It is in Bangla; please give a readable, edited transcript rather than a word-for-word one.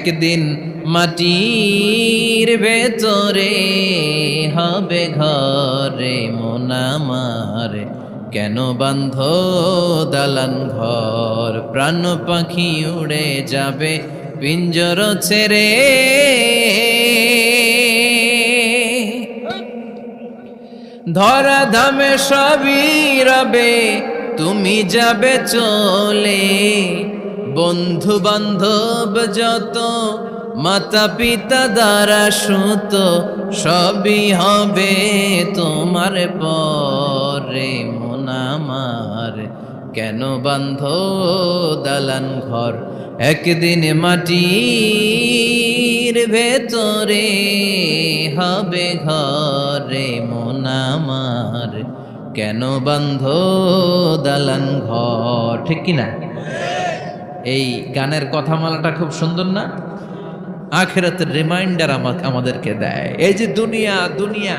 একদিন মাটির ভেতরে হবে ঘরে মন আমার, কেন বান্ধ দালান ঘর? প্রাণ পাখি উড়ে যাবে পিঞ্জর ছেড়ে, ধরা ধামে সবই রবে তুমি যাবে চলে। বন্ধু বান্ধব যত মাতা পিতা দ্বারা সুত সবই হবে তোমার পরে মন আমার, কেন বান্ধ দালান ঘর? একদিন মাটির ভেতরে হবে ঘরে মন আমার, কেন বান্ধ দালান ঘর? ঠিক কিনা? এই গানের কথামালাটা খুব সুন্দর না? আখিরাতের রিমাইন্ডার আমাদেরকে দেয়। এই যে দুনিয়া দুনিয়া